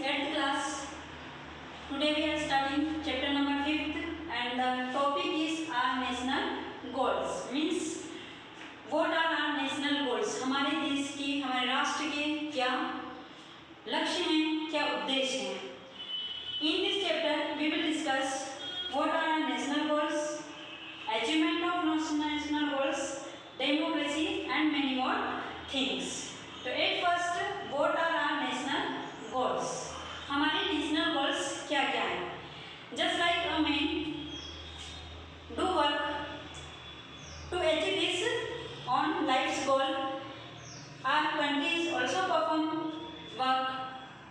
8th class. Today we are studying chapter number 5th and the topic is our national goals. Means what are our national goals? हमारे देश के, हमारे राष्ट्र के क्या लक्ष्य हैं, क्या उद्देश्य हैं? In this chapter we will discuss what are our national goals, achievement of national goals, democracy and many more things. तो at first what are our national goals? हमारे नेशनल गोल्स क्या क्या हैं? Just like a man do work to achieve his own life's goal, our country is also perform work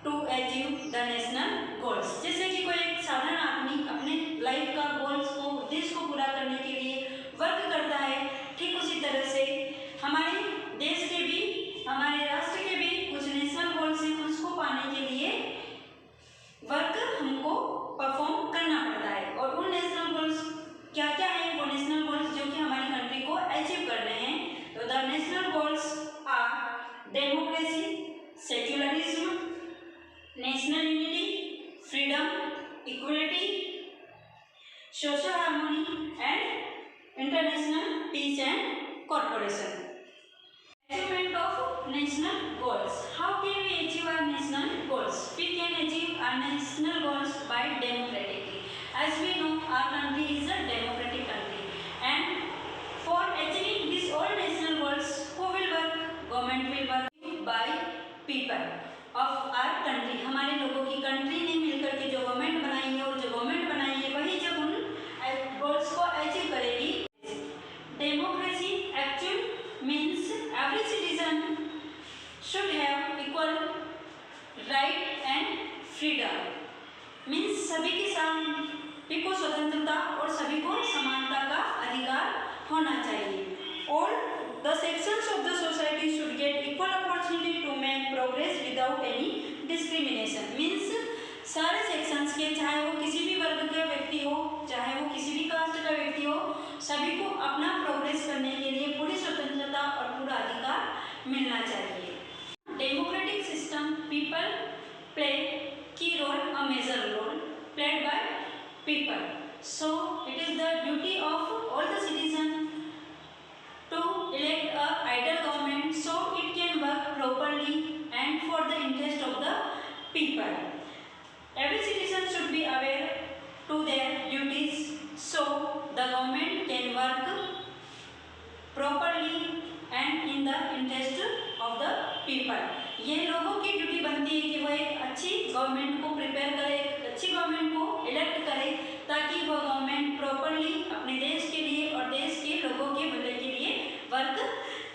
to achieve the national goals. जैसे कि कोई एक साधारण आदमी अपने लाइफ का गोल्स को, उद्देश्य को पूरा करने के लिए वर्क करता है, ठीक उसी तरह से हमारे देश के भी, हमारे राष्ट्र के भी कुछ नेशनल गोल्स हैं, उसको पाने के लिए वर्क हमको परफॉर्म करना पड़ता है। और उन नेशनल गोल्स क्या क्या हैं? वो नेशनल गोल्स जो कि हमारी कंट्री को अचीव करने हैं। तो the national goals are democracy, secularism, national unity, freedom, equality, social harmony and international peace and corporation. Achievement of national goals. How can we achieve our national goals? We can achieve our national goals by democratically. As we know, our country is a democratic country, and for achieving these all national goals, who will work? Government will work by people of our country. हमारे लोगों की country ने मिलकर के जो government बनाई है, और जो गवर्नमेंट बनाई है वही जब उन गोल्स को अचीव करेगी। Democracy actual means every citizen should have equal right and freedom. Means सभी को स्वतंत्रता और सभी को समानता का अधिकार होना चाहिए। All the sections of the society should get equal opportunity to make progress without any discrimination. Means सारे सेक्शंस के, चाहे वो किसी भी वर्ग का व्यक्ति हो, चाहे वो किसी भी कास्ट का व्यक्ति हो, सभी को अपना प्रोग्रेस करने के लिए पूरी स्वतंत्रता और पूरा अधिकार मिलना चाहिए। Democratic system people play key role, a major role played by people, so it is the duty of all the citizen to elect a ideal government so it can work properly and for the interest of the people. Every citizen should be aware to their duties so the government can work properly and in the interest of the people. ये लोगों की duty बनती है कि वो एक अच्छी government को प्रिपेयर करे, एक अच्छी गवर्नमेंट को इलेक्ट करे, ताकि वो गवर्नमेंट प्रॉपरली अपने देश के लिए और देश के लोगों के भले के लिए वर्क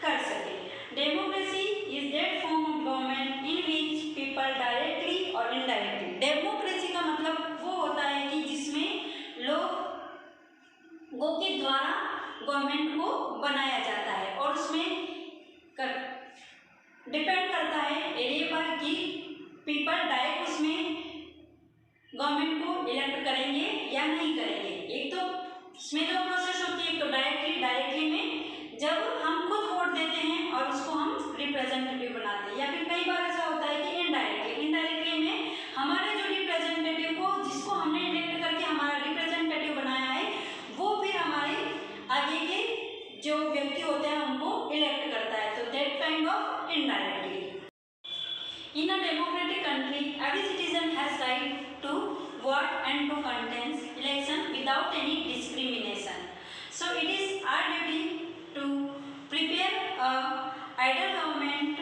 कर सके। Democracy is that form of government in which people directly और इनडायरेक्टली। डेमोक्रेसी का मतलब वो होता है कि जिसमें लोगों के द्वारा गवर्नमेंट को बनाया जाता है, और उसमें डिपेंड करता है एरिया पर कि पीपल डायरेक्ट उसमें गवर्नमेंट को इलेक्ट करेंगे या नहीं करेंगे। एक तो इसमें जो प्रोसेस होती है, तो डायरेक्टली में जब हम खुद वोट देते हैं और उसको हम रिप्रेजेंटेटिव बनाते हैं, या फिर कई बार ऐसा होता है कि इनडायरेक्टली में हमारे जो रिप्रेजेंटेटिव को, जिसको हमने इलेक्ट करके हमारा रिप्रेजेंटेटिव बनाया है, वो फिर हमारे आगे के जो व्यक्ति होते हैं उनको इलेक्ट करता है। तो that kind of indirectly. In a democratic country every citizen has right to vote and to contest election without any discrimination. So it is our duty to prepare a ideal government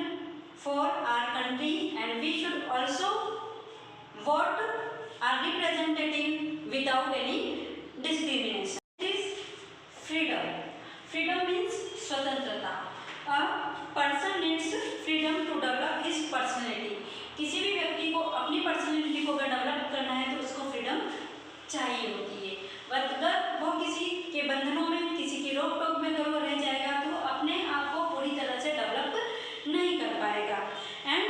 for our country, and we should also vote our representative without any discrimination. This is freedom. Freedom means स्वतंत्रता। A person needs freedom to develop his personality. किसी भी व्यक्ति को अपनी personality को अगर develop करना है तो उसको फ्रीडम चाहिए होती है। अगर वो किसी के बंधनों में, किसी की रोक टोक में अगर वो रह जाएगा तो अपने आप को पूरी तरह से डेवलप नहीं कर पाएगा। And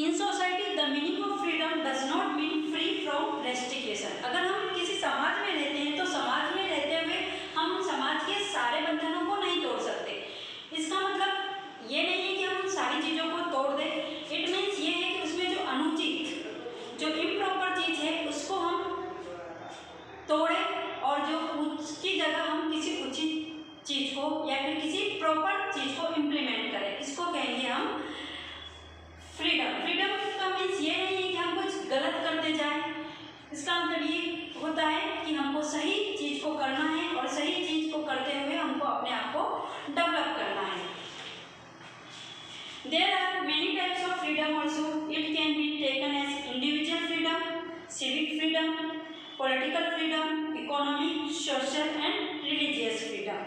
in society the meaning of freedom does not mean free from restriction. अगर हम किसी समाज में रहते हैं तो समाज में रहते हुए हम समाज के सारे बंधनों को नहीं तोड़ सकते। इसका मतलब ये नहीं है कि हम सारी चीज़ों को तोड़ दें। इट मीन्स ये है कि उसमें जो इसका मतलब ये होता है कि हमको सही चीज़ को करना है और सही चीज़ को करते हुए हमको अपने आप को डेवलप करना है। There are many types of freedom also. It can be taken as individual freedom, civic freedom, political freedom, economic, social and religious freedom.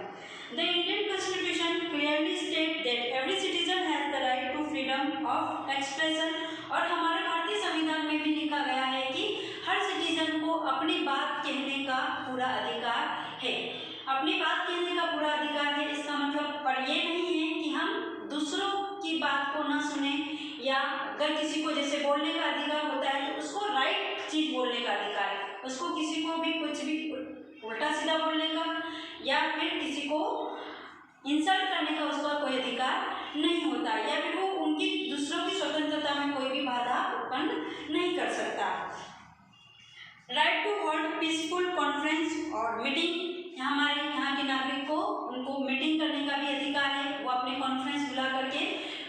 The Indian Constitution clearly states that every citizen has the right to freedom of expression. और हमारे भारतीय संविधान में भी लिखा गया है कि हर सिटीजन को अपनी बात कहने का पूरा अधिकार है। अपनी बात कहने का पूरा अधिकार है, इसका मतलब पर ये नहीं है कि हम दूसरों की बात को ना सुने, या अगर किसी को जैसे बोलने का अधिकार होता है तो उसको राइट चीज़ बोलने का अधिकार है, उसको किसी को भी कुछ भी उल्टा सीधा बोलने का या फिर किसी को इंसल्ट करने का उसका कोई अधिकार नहीं होता, या फिर वो उनकी दूसरों की स्वतंत्रता में कोई भी बाधा उत्पन्न नहीं कर सकता। Right to hold peaceful conference और मीटिंग, हमारे यहाँ के नागरिक को उनको मीटिंग करने का भी अधिकार है, वो अपने कॉन्फ्रेंस बुला करके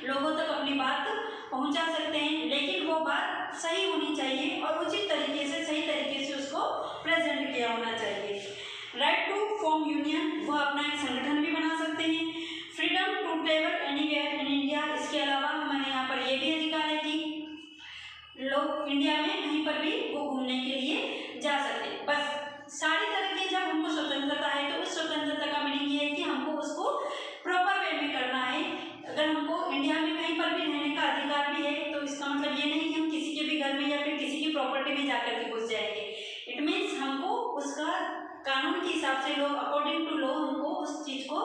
लोगों तक अपनी बात पहुंचा सकते हैं, लेकिन वो बात सही होनी चाहिए और उचित तरीके से सही तरीके से उसको प्रेजेंट किया होना चाहिए। राइट टू फॉर्म यूनियन, वो अपना एक संगठन भी बना सकते हैं। Freedom to travel anywhere in India, इसके अलावा हमारे यहाँ पर ये भी अधिकार है कि लोग इंडिया में कहीं पर भी वो घूमने के लिए जा सकते हैं। बस सारी तरह की जब हमको स्वतंत्रता है तो उस स्वतंत्रता का मीनिंग ये है कि हमको उसको प्रॉपर वे में करना है। अगर हमको इंडिया में कहीं पर भी रहने का अधिकार भी है तो इसका मतलब ये नहीं कि हम किसी के भी घर में या फिर किसी की प्रॉपर्टी में जाकर के घुस जाएंगे। इट मीन्स हमको उसका कानून के हिसाब से लोग अकॉर्डिंग टू लॉ हमको उस चीज़ को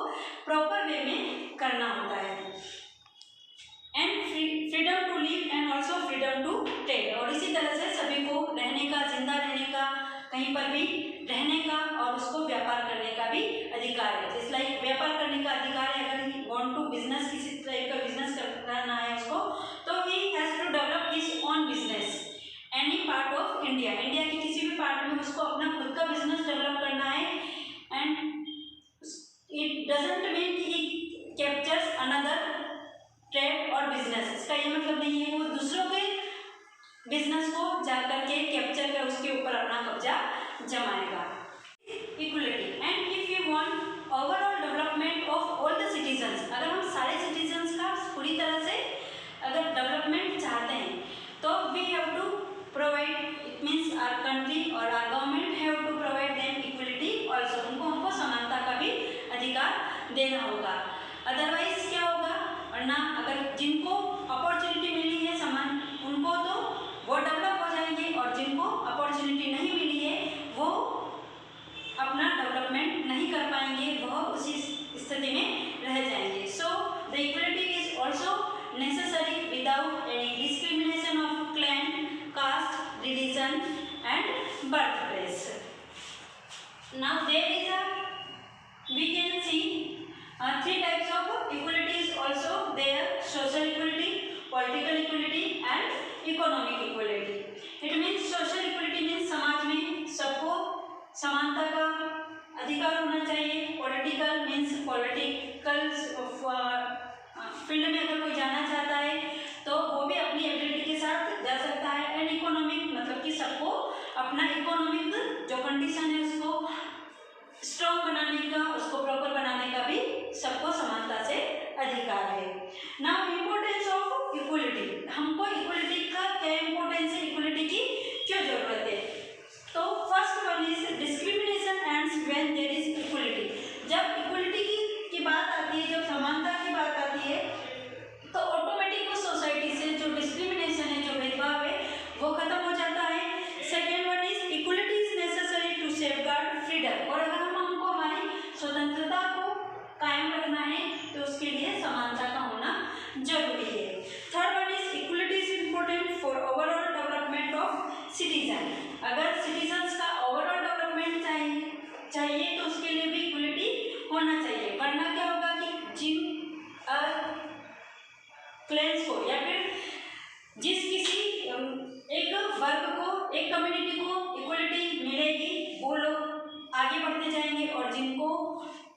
प्रॉपर वे में करना होता है। And freedom to live and also freedom to trade, और इसी तरह से सभी को रहने का, जिंदा रहने का, कहीं पर भी रहने का और उसको व्यापार करने का भी अधिकार है। जैसे लाइक व्यापार करने का अधिकार है, अगर वांट टू बिजनेस, किसी टाइप का बिजनेस करना है उसको, तो he has to develop his own business any part of India, India के किसी भी पार्ट में उसको अपना खुद का बिजनेस डेवलप करना है। एंड इट डजंट मीन कि ही कैप्चर्स अनदर ट्रेड और बिजनेस, इसका ये मतलब नहीं है वो दूसरों के बिजनेस को जा करके कैप्चर कर उसके ऊपर अपना कब्जा जमाएगा। Equality, and if you want overall development of all the citizens, अगर हम सारे सिटीजन्स का पूरी तरह से अगर डेवलपमेंट चाहते हैं तो we have to provide, it means our country और our government have to provide them equality also, उनको हमको समानता का भी अधिकार देना होगा। अदरवाइज क्या होगा, वरना अगर जिनको अपॉर्चुनिटी मिली है समान, उनको तो वो डेवलप हो जाएंगे और जिनको अपॉर्चुनिटी नहीं मिली है वो अपना डेवलपमेंट नहीं कर पाएंगे, वह उसी स्थिति में रह जाएंगे। So the equality is also necessary without any discrimination of clan, caste, religion and birth place. Now there is a, we can see three types of equalities also there: social equality, political equality and economic equality. It means social equality means समाज में सबको समानता का अधिकार होना चाहिए। Political means political field में अगर कोई जाना चाहता है तो वो भी अपनी एबिलिटी के साथ जा सकता है। एंड इकोनॉमिक मतलब कि सबको अपना इकोनॉमिक जो कंडीशन है उसको स्ट्रॉन्ग बनाने का, उसको प्रॉपर बनाने का भी सबको समानता से अधिकार है। नाउ इम्पोर्टेंस ऑफ इक्वलिटी, हमको इक्वलिटी का क्या इम्पोर्टेंस है, इक्वलिटी की क्यों जरूरत है? तो first one is discrimination ends when there is equality. जब इक्वलिटी की बात आती है, जब समानता की बात आती है तो ऑटोमेटिक उस सोसाइटी से जो डिस्क्रिमिनेशन है, जो भेदभाव है वो खत्म हो जाता है। Second one is equality is necessary to safeguard freedom, और अगर हमको हमारी स्वतंत्रता को कायम रखना है तो उसके लिए समानता का होना जरूरी है। Third one is equality is important for overall development of citizen. अगर सिटीजन्स का ओवरऑल डेवलपमेंट चाहिए तो उसके लिए भी इक्वलिटी होना चाहिए, वरना क्या होगा कि जिन क्लेंस को या फिर जिस किसी एक वर्ग को, एक कम्युनिटी को इक्वलिटी मिलेगी वो लोग आगे बढ़ते जाएंगे, और जिनको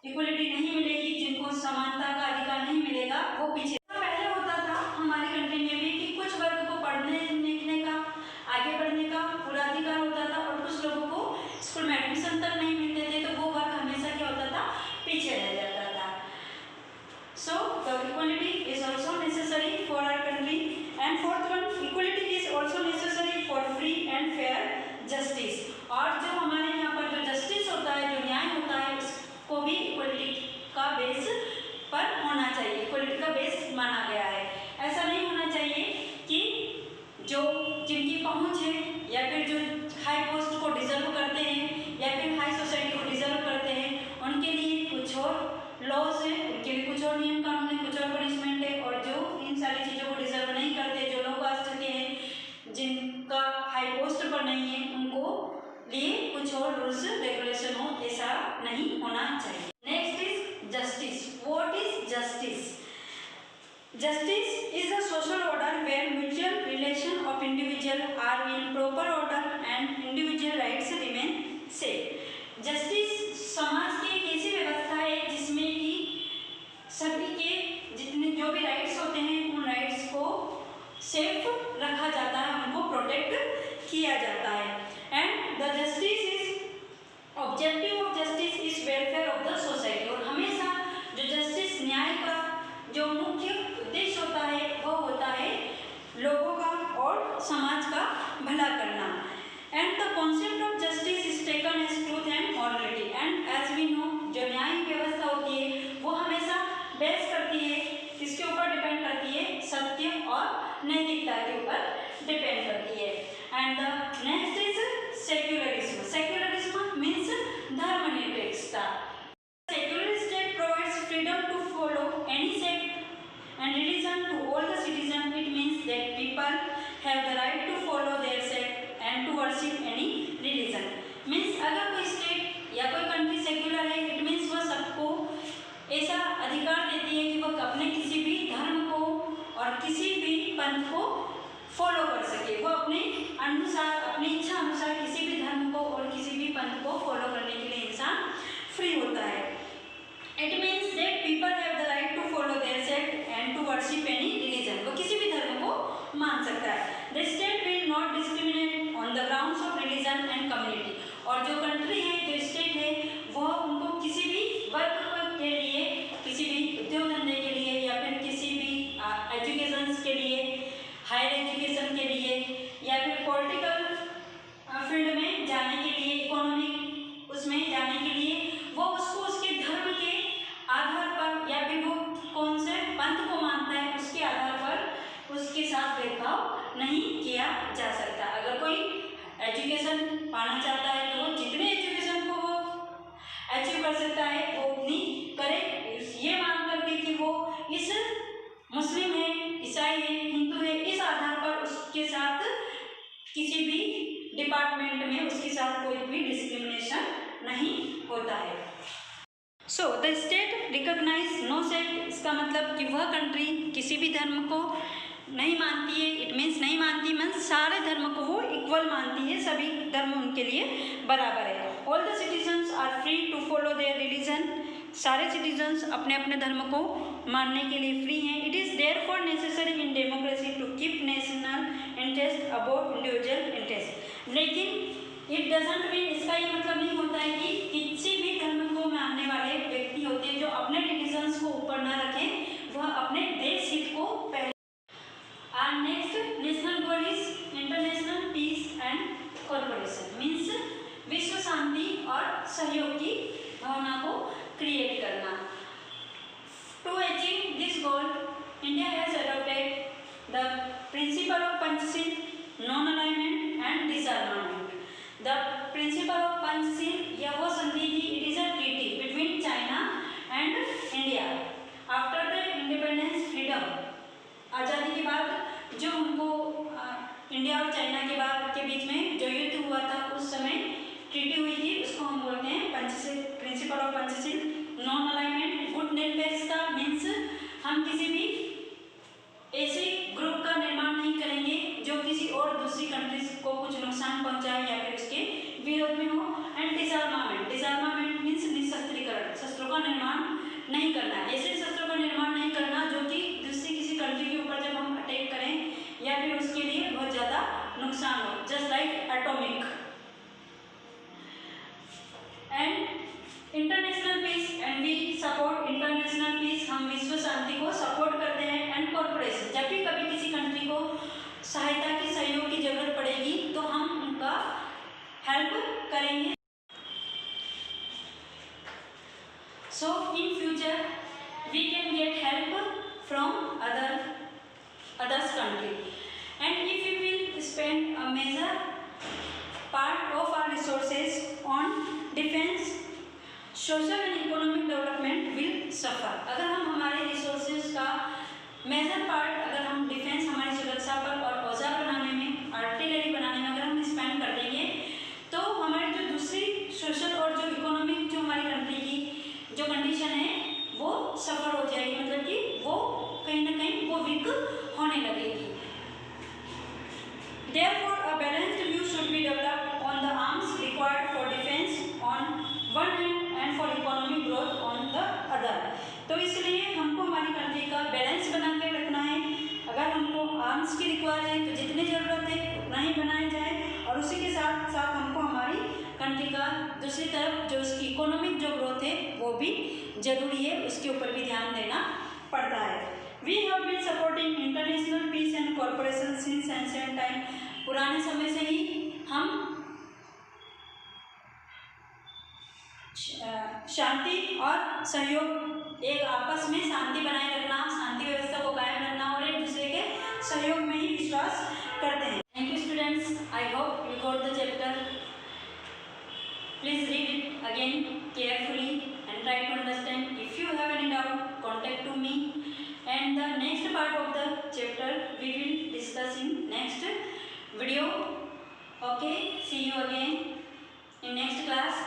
इक्वलिटी नहीं मिलेगी, जिनको समानता का अधिकार नहीं मिलेगा, वो पीछे। पहले होता था हमारी कंट्री में भी कि कुछ वर्ग को पढ़ने लिखने का, आगे बढ़ने का पूरा अधिकार होता था चाहिए, इक्वलिटी का बेस माना गया है। ऐसा नहीं होना चाहिए कि जो जिनकी पहुंच है या फिर जो हाई पोस्ट को डिजर्व करते हैं या फिर हाई सोसाइटी को डिजर्व करते हैं उनके लिए कुछ और लॉज है, उनके लिए कुछ और नियम कानून है, कुछ और पनिशमेंट है, और जो इन सारी चीज़ों को डिजर्व नहीं करते, जो लो कास्ट के हैं, जिनका हाई पोस्ट पर नहीं है, उनको लिए कुछ और रूल्स रेगुलेशन हो, ऐसा नहीं होना चाहिए। Next is justice. What is justice? Justice is a social order where mutual relation of individual are in proper order and individual rights remain safe. Justice समाज की एक ऐसी व्यवस्था है जिसमें कि सभी के जितने जो भी राइट्स होते हैं उन राइट्स को सेफ रखा जाता है, उनको प्रोटेक्ट किया जाता है। And the justice is objective of justice is welfare of the society. और हमेशा जो जस्टिस न्याय का जो मुख्य उद्देश्य होता है वो होता है लोगों का और समाज का भला करना। And the concept of justice is taken as truth and morality. And as we know जो न्याय व्यवस्था होती है वो हमेशा बेस करती है, किसके ऊपर डिपेंड करती है? सत्य और नैतिकता के ऊपर डिपेंड करती है। And the next is secularism. Secularism means धर्मनिरपेक्षता। Secular state provides freedom to follow any sect and religion to all the citizens. It means that people have the right to follow their sect and to worship any religion. Means अगर कोई state या कोई country secular है, it means वह सबको ऐसा अधिकार देती है कि वह अपने किसी भी धर्म को और किसी भी पंथ को फॉलो कर सके। वो अपने अनुसार, अपनी इच्छा अनुसार किसी भी धर्म को और किसी भी पंथ को फॉलो करने के लिए इंसान फ्री होता है। It means that people have the right to follow their sect and to worship any religion. वो किसी भी धर्म को मान सकता है। The state will not discriminate on the grounds of religion and community. और जो कंट्री है, जो स्टेट है, वह उनको किसी भी वर्ग के लिए, किसी भी उद्योग धंधे के लिए या फिर किसी भी एजुकेशन के लिए, हायर एजुकेशन के लिए या फिर पॉलिटिकल फील्ड में जाने के लिए, इकोनॉमिक उसमें जाने के लिए, वो उसको उसके धर्म के आधार पर या फिर वो कौन से पंथ को मानता है उसके आधार पर उसके साथ भेदभाव नहीं किया जा सकता। अगर कोई एजुकेशन पाना चाहता है तो वो जितने एजुकेशन को वो अचीव कर सकता है वो उतनी करे, ये मान करके कि वो इस मुस्लिम है, ईसाई है, हिंदू है, इस आधार पर उसके साथ किसी भी डिपार्टमेंट में उसके साथ कोई भी डिस्क्रिमिनेशन नहीं होता है। So the state recognize no sect. इसका मतलब कि वह कंट्री किसी भी धर्म को नहीं मानती है। इट मीन्स नहीं मानती मीन्स सारे धर्म को वो इक्वल मानती है, सभी धर्म उनके लिए बराबर है। All the citizens are free to follow their religion. सारे सिटीजन्स अपने अपने धर्म को मानने के लिए फ्री हैं। It is therefore necessary in democracy to keep national interest above individual interest. लेकिन इट डजंट मीन, इसका ये मतलब नहीं होता है कि किसी भी धर्म को मानने वाले व्यक्ति होते हैं जो अपने रिलीजन्स को ऊपर ना रखें, वह अपने देश हित को पहले। और next national goal is international peace and corporation. Means विश्व शांति और सहयोग की भावना को क्रिएट करना। To achieve this goal India has adopted the principle of Panchsheel, non alignment and disarmament. The principle of Panchsheel यह वो संधि थी, it is a treaty between China and India after the independence freedom. आज़ादी के बाद जो उनको इंडिया और चाइना के बीच में जो युद्ध हुआ था उस समय ट्रीटी हुई थी, उसको हम बोलते हैं Panchsheel, principal of Panchsheel. Non alignment, गुट निरपेक्षता मीन्स हम किसी भी ऐसे ग्रुप का निर्माण नहीं करेंगे जो किसी और दूसरी कंट्रीज को कुछ नुकसान पहुंचाए या फिर उसके विरोध में हो। एंड डिसआर्मामेंट, डिसआर्मामेंट मीन्स निशस्त्रीकरण, शस्त्रों का निर्माण नहीं करना, ऐसे शस्त्रों का निर्माण नहीं करना जो कि दूसरी किसी कंट्री के ऊपर जब हम अटैक करें या फिर उसके लिए बहुत ज़्यादा नुकसान हो, just like atomic. And international peace, and we support international peace, हम विश्व शांति को सपोर्ट करते हैं। एंड कॉर्पोरेशन, जब भी कभी किसी कंट्री को सहायता की, सहयोग की जरूरत पड़ेगी तो हम उनका हेल्प करेंगे। So in future we can get help from others country. And if we will spend a major part of our resources on defense, social and economic development will suffer. अगर हम हमारे रिसोर्सेज का major part अगर हम defence हमारी सुरक्षा पर और औजार बनाने में, आर्टिलरी बनाने में अगर हम स्पेंड कर देंगे तो हमारी जो दूसरी सोशल और जो इकोनॉमिक जो हमारी कंट्री की जो कंडीशन है वो सफ़र हो जाएगी, मतलब कि वो कहीं ना कहीं वो वीक होने लगेगी. Therefore, a balanced view should be developed on the arms required for defense on one hand and for economic growth on the other. तो इसलिए हमको हमारी कंट्री का बैलेंस बना के रखना है. अगर हमको आर्म्स की रिक्वायर है तो जितनी ज़रूरत है उतना ही बनाया जाए, और उसी के साथ साथ हमको हमारी कंट्री का दूसरी तरफ जो उसकी इकोनॉमिक जो ग्रोथ है वो भी ज़रूरी है, उसके ऊपर भी ध्यान देना पड़ता है. We have been supporting international peace and cooperation since ancient time. पुराने समय से ही हम शांति और सहयोग, एक आपस में शांति बनाए रखना, शांति व्यवस्था को कायम रखना और एक दूसरे के सहयोग में ही विश्वास करते हैं. Thank you students. I hope you got the chapter. Please read it again carefully and try to understand. If you have any doubt, contact to me. And the next part of the chapter we will discuss in next video. Okay, see you again in next class.